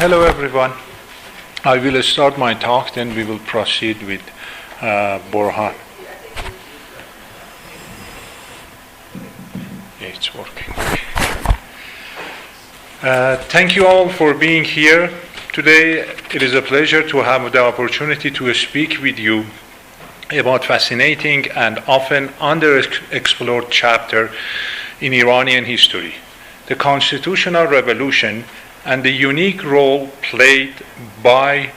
Hello everyone. I will start my talk, then we will proceed with Borhan. Yeah, it's working. Thank you all for being here. Today it is a pleasure to have the opportunity to speak with you about fascinating and often underexplored chapter in Iranian history, the Constitutional Revolution and the unique role played by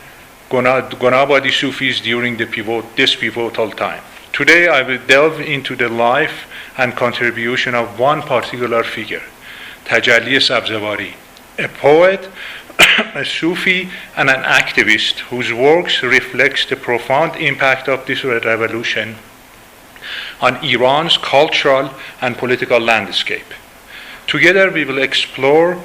Gunabadi Sufis during this pivotal time. Today I will delve into the life and contribution of one particular figure, Tajalli Sabziwari, a poet, a Sufi, and an activist whose works reflects the profound impact of this revolution on Iran's cultural and political landscape. Together we will explore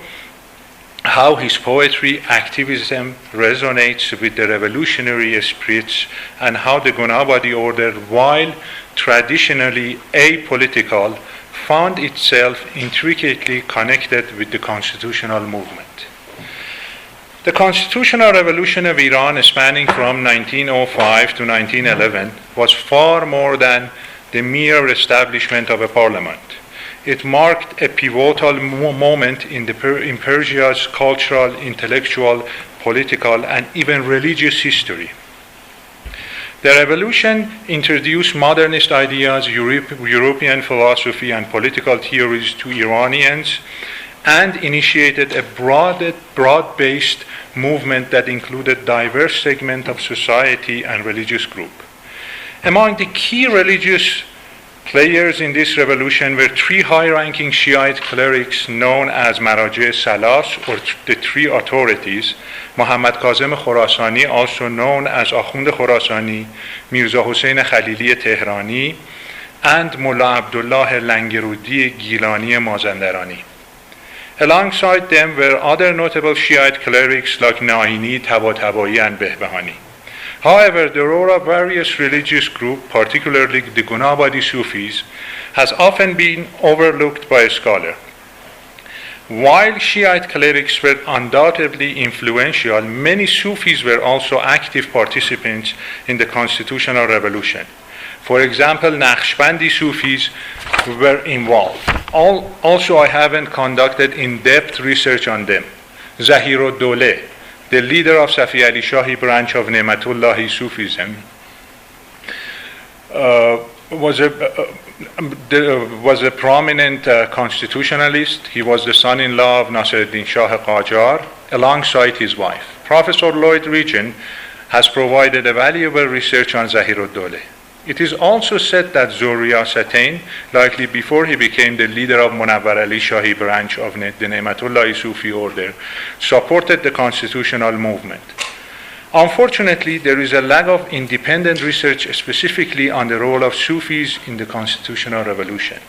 how his poetry activism resonates with the revolutionary spirits and how the Gunabadi order, while traditionally apolitical, found itself intricately connected with the constitutional movement. The constitutional revolution of Iran, spanning from 1905 to 1911, was far more than the mere establishment of a parliament. It marked a pivotal moment in Persia's cultural, intellectual, political, and even religious history. The revolution introduced modernist ideas, European philosophy, and political theories to Iranians, and initiated a broad-based movement that included diverse segments of society and religious group. Among the key religious players in this revolution were three high-ranking Shiite clerics known as Maraji Salas, or the three authorities, Muhammad Kazem Khorasani, also known as Akhund Khorasani, Mirza Hussein Khalili Tehrani, and Mullah Abdullah Langerudi Gilani Mazandarani. Alongside them were other notable Shiite clerics like Naini, Tabatabai, and Behbahani. However, the role of various religious groups, particularly the Gunabadi Sufis, has often been overlooked by scholars. While Shiite clerics were undoubtedly influential, many Sufis were also active participants in the constitutional revolution. For example, Naqshbandi Sufis were involved. Also, I haven't conducted in-depth research on them. Zahir-ud-Dawleh, the leader of Safi Ali Shahi branch of Ne'matullahi Sufism, was a prominent constitutionalist. He was the son-in-law of Nasruddin Shah Qajar, alongside his wife. Professor Lloyd Regan has provided a valuable research on Zahir-ud-Dawleh. It is also said that Zoria Satain, likely before he became the leader of Munawwar Ali Shahi branch of the Ne'matullahi Sufi order, supported the constitutional movement. Unfortunately, there is a lack of independent research specifically on the role of Sufis in the constitutional revolution.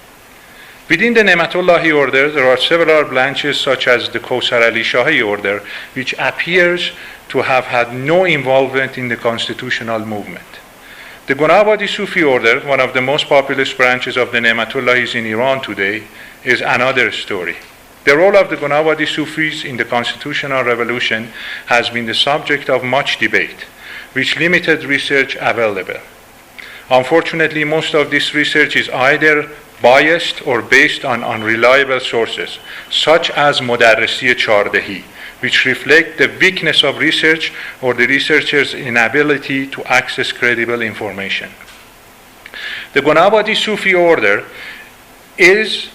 Within the Ne'matullahi order, there are several branches such as the Kawsar Ali Shahi order, which appears to have had no involvement in the constitutional movement. The Gunabadi Sufi order, one of the most populous branches of the Ne'matullahis in Iran today, is another story. The role of the Gunabadi Sufis in the constitutional revolution has been the subject of much debate, with limited research available. Unfortunately, most of this research is either biased or based on unreliable sources, such as Modarresi Chardehi, which reflect the weakness of research or the researcher's inability to access credible information. The Gunabadi Sufi order is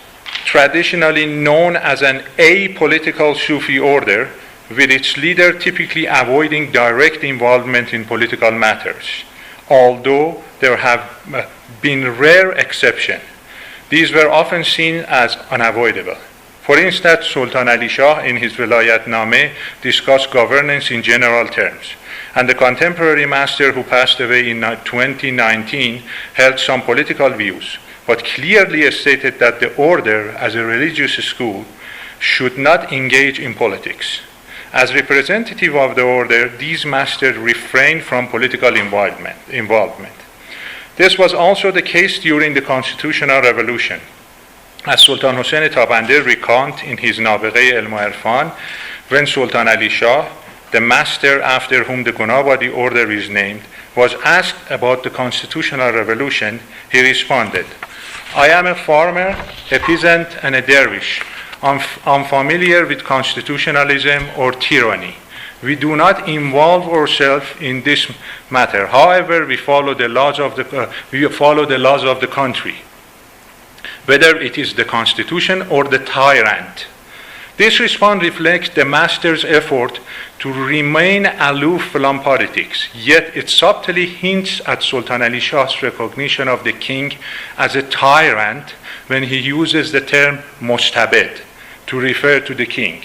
traditionally known as an apolitical Sufi order, with its leader typically avoiding direct involvement in political matters, although there have been rare exceptions. These were often seen as unavoidable. For instance, Sultan Ali Shah in his Vilayat Nameh discussed governance in general terms, and the contemporary master who passed away in 2019 held some political views, but clearly stated that the order, as a religious school, should not engage in politics. As representative of the order, these masters refrained from political involvement. This was also the case during the constitutional revolution. As Sultan Hussein Tabandeh recounts in his Nabighe Ilm o Irfan, when Sultan Ali Shah the master after whom the Gunabadi order is named, was asked about the constitutional revolution, he responded, "I am a farmer, a peasant, and a dervish. I'm familiar with constitutionalism or tyranny. We do not involve ourselves in this matter. However, we follow the laws of the country, whether it is the constitution or the tyrant." This response reflects the master's effort to remain aloof from politics, yet it subtly hints at Sultan Ali Shah's recognition of the king as a tyrant when he uses the term mustabid to refer to the king.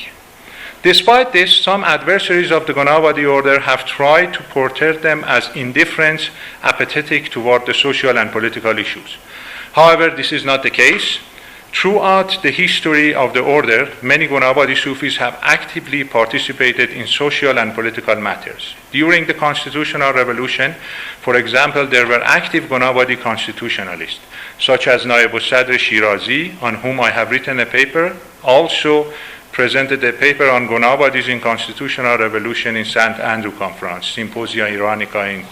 Despite this, some adversaries of the Gunabadi order have tried to portray them as indifferent, apathetic toward the social and political issues. However, this is not the case. Throughout the history of the order, many Gunabadi Sufis have actively participated in social and political matters. During the Constitutional Revolution, for example, there were active Gunabadi constitutionalists, such as Naib Sadr Shirazi, on whom I have written a paper, also presented a paper on Gunabadis in Constitutional Revolution in St. Andrew Conference, Symposia Iranica in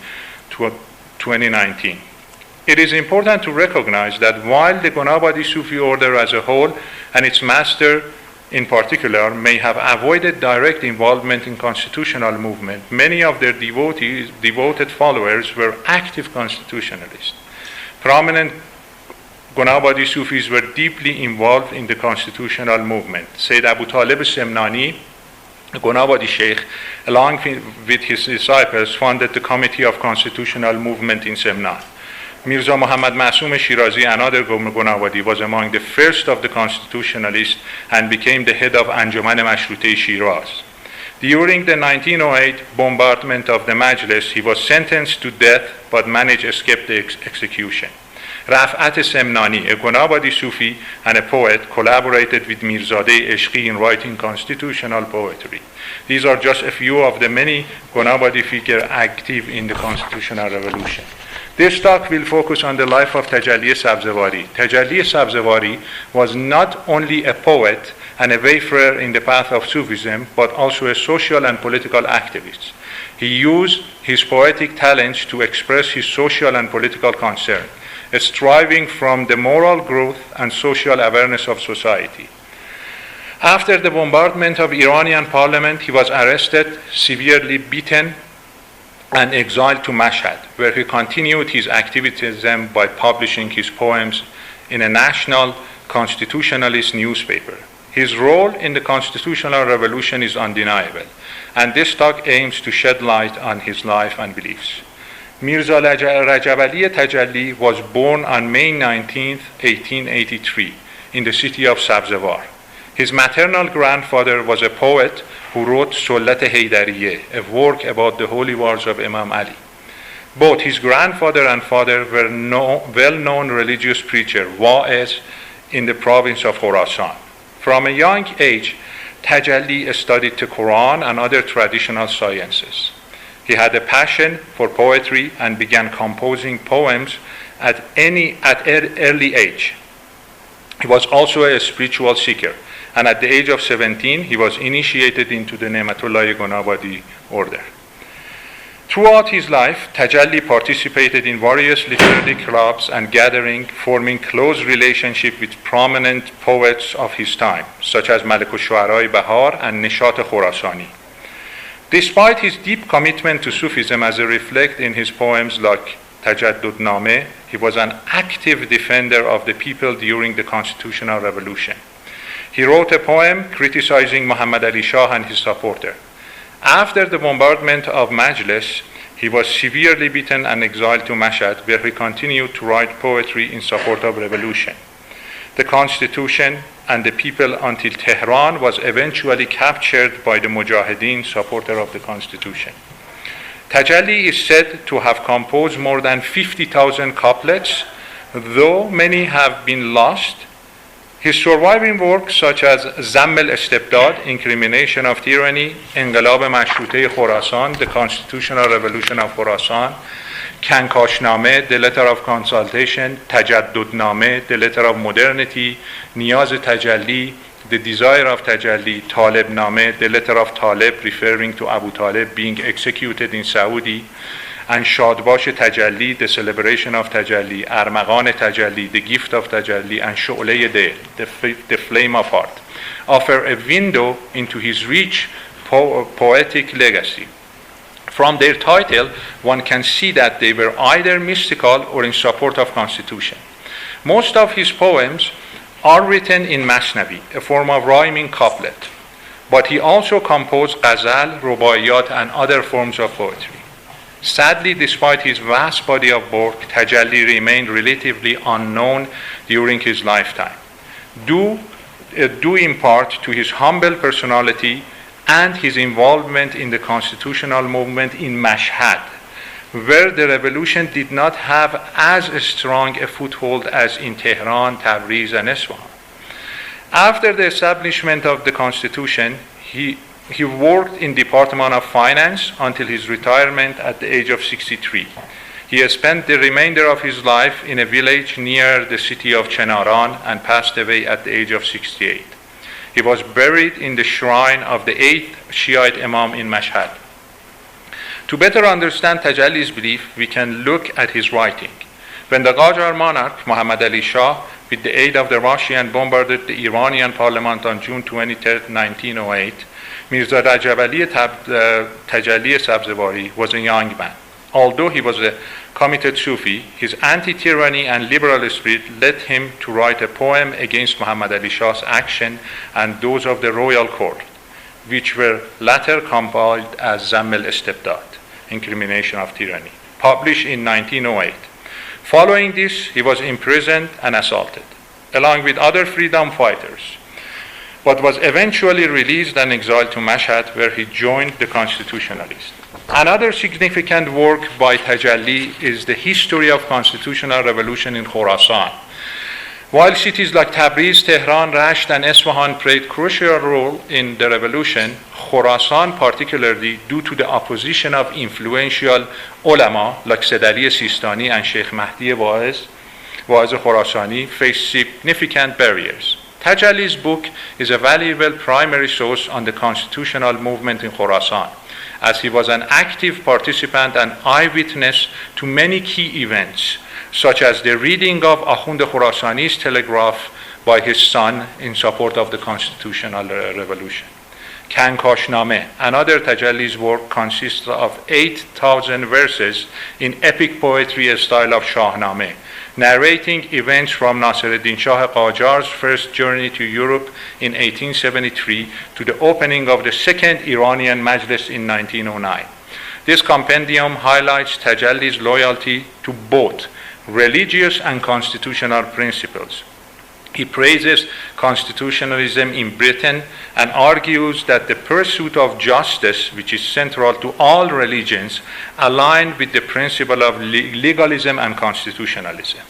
2019. It is important to recognize that while the Gunabadi Sufi order as a whole and its master in particular may have avoided direct involvement in constitutional movement, many of their devoted followers were active constitutionalists. Prominent Gunabadi Sufis were deeply involved in the constitutional movement. Sayyid Abu Talib Simnani, the Gunabadi Shaykh, along with his disciples, founded the Committee of Constitutional Movement in Semnan. Mirza Muhammad Masum Shirazi, another Gunabadi, was among the first of the constitutionalists and became the head of Anjuman Mashrute Shiraz. During the 1908 bombardment of the Majlis, he was sentenced to death but managed to escape the execution. Raf'at Semnani, a Gunabadi Sufi and a poet, collaborated with Mirzadeh Ishqi in writing constitutional poetry. These are just a few of the many Gunabadi figures active in the constitutional revolution. This talk will focus on the life of Tajalli Sabziwari. Tajalli Sabziwari was not only a poet and a wayfarer in the path of Sufism, but also a social and political activist. He used his poetic talents to express his social and political concern, striving from the moral growth and social awareness of society. After the bombardment of Iranian parliament, he was arrested, severely beaten, and exiled to Mashhad, where he continued his activism by publishing his poems in a national constitutionalist newspaper. His role in the constitutional revolution is undeniable, and this talk aims to shed light on his life and beliefs. Mirza Rajab Ali Tajalli was born on May 19, 1883, in the city of Sabziwar. His maternal grandfather was a poet who wrote Sullat Haydariye, a work about the holy wars of Imam Ali. Both his grandfather and father were well-known religious preachers, wa'iz, in the province of Khorasan. From a young age, Tajalli studied the Quran and other traditional sciences. He had a passion for poetry and began composing poems at early age. He was also a spiritual seeker, and at the age of 17, he was initiated into the Ne'matullah Gunabadi order. Throughout his life, Tajalli participated in various literary clubs and gatherings, forming close relationship with prominent poets of his time, such as Malik al-Shu'ara Bahar and Nishat Khorasani. Despite his deep commitment to Sufism, as reflected in his poems like Tajaddud Name, he was an active defender of the people during the Constitutional Revolution. He wrote a poem criticizing Muhammad Ali Shah and his supporter. After the bombardment of Majlis, he was severely beaten and exiled to Mashhad, where he continued to write poetry in support of revolution, the constitution, and the people until Tehran was eventually captured by the Mujahideen, supporter of the constitution. Tajalli is said to have composed more than 50,000 couplets, though many have been lost. His surviving works, such as Zamm al-Istibdad, Incrimination of Tyranny, Inqilab Mashrute Khorasan, the Constitutional Revolution of Khorasan, Kankashname, the Letter of Consultation, Tajaddud Name, the Letter of Modernity, Niyaz Tajalli, the desire of Tajalli, Talib Name, the letter of Talib referring to Abu Talib being executed in Saudi, and Shadbash Tajalli, the celebration of Tajalli, Armaghan Tajalli, the gift of Tajalli, and Shu'lay Dil, the flame of heart, offer a window into his rich poetic legacy. From their title, one can see that they were either mystical or in support of constitution. Most of his poems are written in Masnavi, a form of rhyming couplet, but he also composed ghazal, rubaiyat, and other forms of poetry. Sadly, despite his vast body of work, Tajalli remained relatively unknown during his lifetime, due in part to his humble personality and his involvement in the constitutional movement in Mashhad, where the revolution did not have as strong a foothold as in Tehran, Tabriz, and Isfahan. After the establishment of the constitution, he worked in Department of Finance until his retirement at the age of 63. He spent the remainder of his life in a village near the city of Chenaran and passed away at the age of 68. He was buried in the shrine of the 8th Shiite Imam in Mashhad. To better understand Tajalli's belief, we can look at his writing. When the Qajar monarch, Muhammad Ali Shah, with the aid of the Russian, bombarded the Iranian parliament on June 23, 1908, Mirza Rajab Ali Tajalli Sabziwari was a young man. Although he was a committed Sufi, his anti-tyranny and liberal spirit led him to write a poem against Muhammad Ali Shah's action and those of the royal court, which were later compiled as Zamm al-Istibdad, incrimination of tyranny, published in 1908. Following this, he was imprisoned and assaulted, along with other freedom fighters, but was eventually released and exiled to Mashhad, where he joined the Constitutionalists. Another significant work by Tajalli is the history of constitutional revolution in Khorasan. While cities like Tabriz, Tehran, Rasht, and Isfahan played a crucial role in the revolution, Khorasan, particularly due to the opposition of influential ulama like Sayyid Ali Sistani and Sheikh Mahdi Waiz Khorasani, faced significant barriers. Tajalli's book is a valuable primary source on the constitutional movement in Khorasan, as he was an active participant and eyewitness to many key events, such as the reading of Akhund Khorasani's telegraph by his son in support of the constitutional revolution. Kankashname, another Tajalli's work, consists of 8,000 verses in epic poetry style of Shahnameh, narrating events from Nasiruddin Shah Qajar's first journey to Europe in 1873 to the opening of the Second Iranian Majlis in 1909. This compendium highlights Tajalli's loyalty to both religious and constitutional principles. He praises constitutionalism in Britain and argues that the pursuit of justice, which is central to all religions, aligned with the principle of legalism and constitutionalism.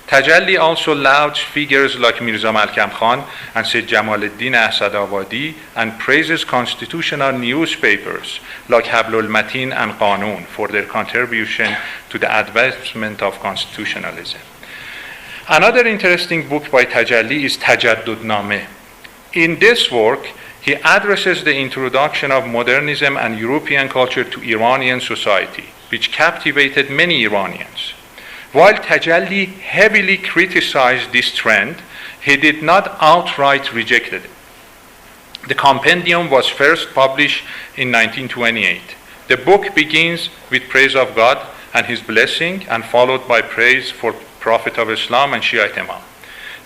Tajalli also lauds figures like Mirza Malkam Khan and Sayyid Jamaluddin Asadabadi and praises constitutional newspapers like Hablul Matin and Qanun for their contribution to the advancement of constitutionalism. Another interesting book by Tajalli is Tajaddud Name. In this work, he addresses the introduction of modernism and European culture to Iranian society, which captivated many Iranians. While Tajalli heavily criticized this trend, he did not outright reject it. The compendium was first published in 1928. The book begins with praise of God and his blessing and followed by praise for Prophet of Islam and Shiite Imam.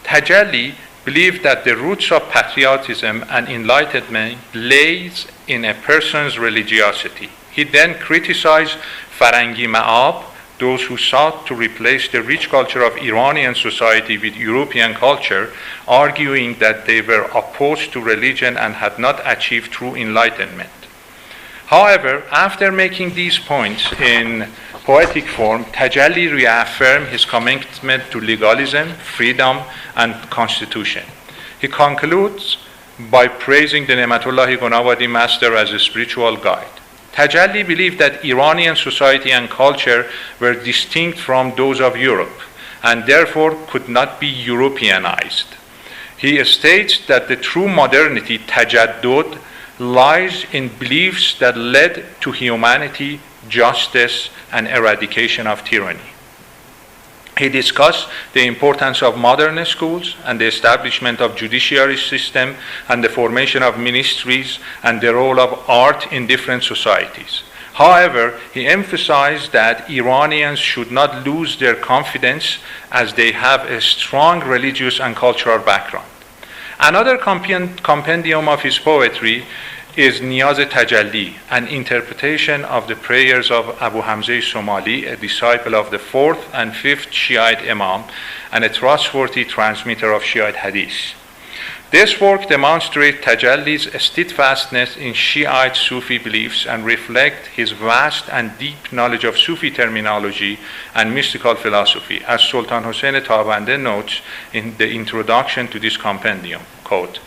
Tajalli believed that the roots of patriotism and enlightenment lays in a person's religiosity. He then criticized Farangi Ma'ab, those who sought to replace the rich culture of Iranian society with European culture, arguing that they were opposed to religion and had not achieved true enlightenment. However, after making these points in poetic form, Tajalli reaffirmed his commitment to legalism, freedom, and constitution. He concludes by praising the Ne'matullahi Gunabadi master as a spiritual guide. Tajalli believed that Iranian society and culture were distinct from those of Europe and therefore could not be Europeanized. He states that the true modernity, tajaddud, lies in beliefs that led to humanity, justice, and eradication of tyranny. He discussed the importance of modern schools and the establishment of judiciary system and the formation of ministries and the role of art in different societies. However, he emphasized that Iranians should not lose their confidence as they have a strong religious and cultural background. Another compendium of his poetry is Niyaz Tajalli, an interpretation of the prayers of Abu Hamza Somali, a disciple of the 4th and 5th Shiite Imam and a trustworthy transmitter of Shiite Hadith. This work demonstrates Tajalli's steadfastness in Shiite Sufi beliefs and reflects his vast and deep knowledge of Sufi terminology and mystical philosophy, as Sultan Hussein Tabandeh notes in the introduction to this compendium. Quote,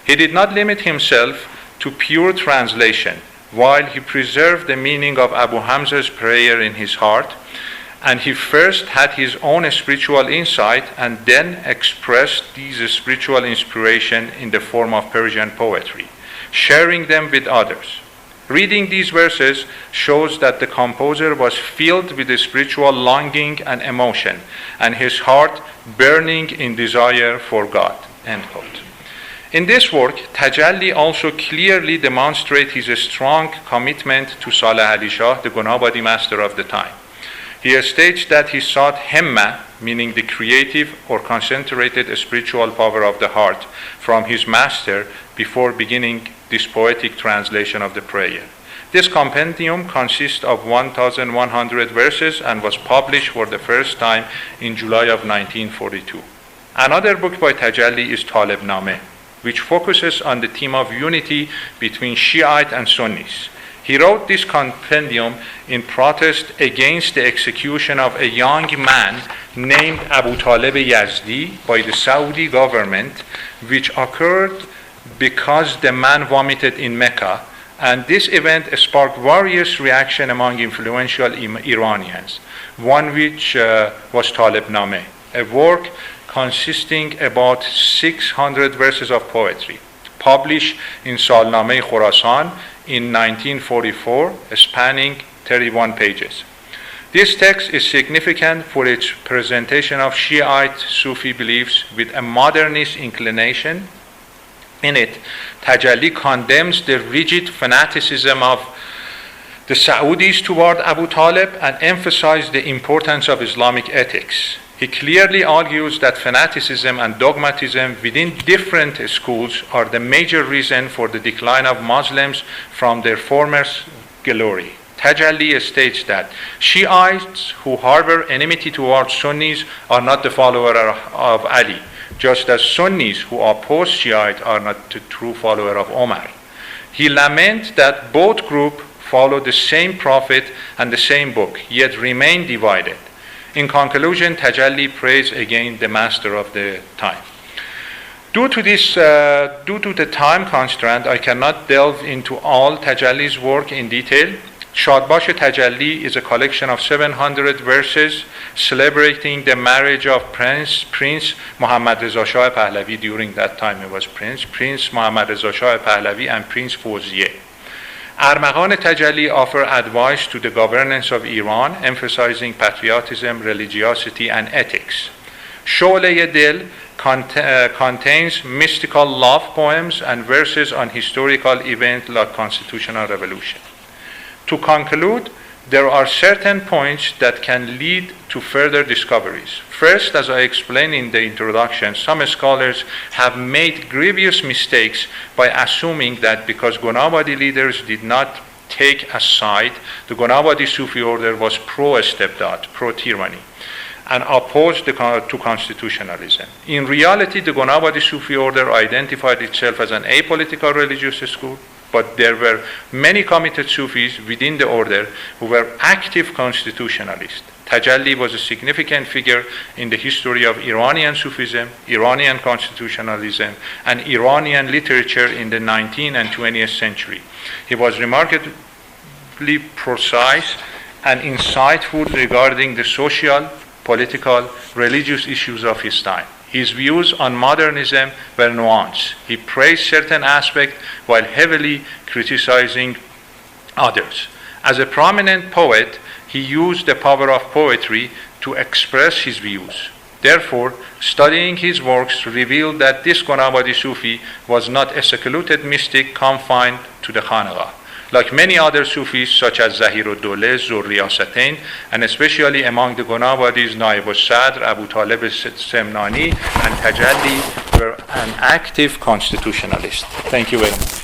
"He did not limit himself to pure translation, while he preserved the meaning of Abu Hamza's prayer in his heart, and he first had his own spiritual insight and then expressed these spiritual inspiration in the form of Persian poetry, sharing them with others. Reading these verses shows that the composer was filled with a spiritual longing and emotion, and his heart burning in desire for God." End quote. In this work, Tajalli also clearly demonstrates his strong commitment to Saleh Ali Shah, the Gunabadi master of the time. He states that he sought himma, meaning the creative or concentrated spiritual power of the heart, from his master before beginning this poetic translation of the prayer. This compendium consists of 1,100 verses and was published for the first time in July of 1942. Another book by Tajalli is Talib Nameh, which focuses on the theme of unity between Shiite and Sunnis. He wrote this compendium in protest against the execution of a young man named Abu Talib Yazdi by the Saudi government, which occurred because the man vomited in Mecca, and this event sparked various reactions among influential Iranians, one which was Talib Nameh, a work consisting about 600 verses of poetry, published in Salnameh Khorasan in 1944, spanning 31 pages. This text is significant for its presentation of Shiite Sufi beliefs with a modernist inclination. In it, Tajalli condemns the rigid fanaticism of the Saudis toward Abu Talib and emphasizes the importance of Islamic ethics. He clearly argues that fanaticism and dogmatism within different schools are the major reason for the decline of Muslims from their former glory. Tajalli states that Shiites who harbor enmity towards Sunnis are not the follower of Ali, just as Sunnis who oppose Shiite are not the true follower of Omar. He laments that both groups follow the same prophet and the same book, yet remain divided. In conclusion, Tajalli prays again the master of the time. Due to the time constraint, I cannot delve into all Tajalli's work in detail. Shadbash Tajalli is a collection of 700 verses celebrating the marriage of Prince Muhammad Reza Shah Pahlavi. During that time he was Prince Muhammad Reza Shah Pahlavi and Prince Fawzieh. Armaghan Tajalli offer advice to the governance of Iran, emphasizing patriotism, religiosity, and ethics. Sholeh Dil contains mystical love poems and verses on historical events like Constitutional Revolution. To conclude, there are certain points that can lead to further discoveries. First, as I explained in the introduction, some scholars have made grievous mistakes by assuming that because Gunabadi leaders did not take a side, the Gunabadi Sufi order was pro-istibdad, pro-tyranny, and opposed to constitutionalism. In reality, the Gunabadi Sufi order identified itself as an apolitical religious school, but there were many committed Sufis within the order who were active constitutionalists. Tajalli was a significant figure in the history of Iranian Sufism, Iranian constitutionalism, and Iranian literature in the 19th and 20th century. He was remarkably precise and insightful regarding the social, political, religious issues of his time. His views on modernism were nuanced. He praised certain aspects while heavily criticizing others. As a prominent poet, he used the power of poetry to express his views. Therefore, studying his works revealed that this Gunabadi Sufi was not a secluded mystic confined to the Khanaqah. Like many other Sufis, such as Zahir-ud-Dawla, Zur-Riyasatain, and especially among the Gunabadis, Naib al-Sadr, Abu Talib Simnani, and Tajalli were an active constitutionalist. Thank you very much.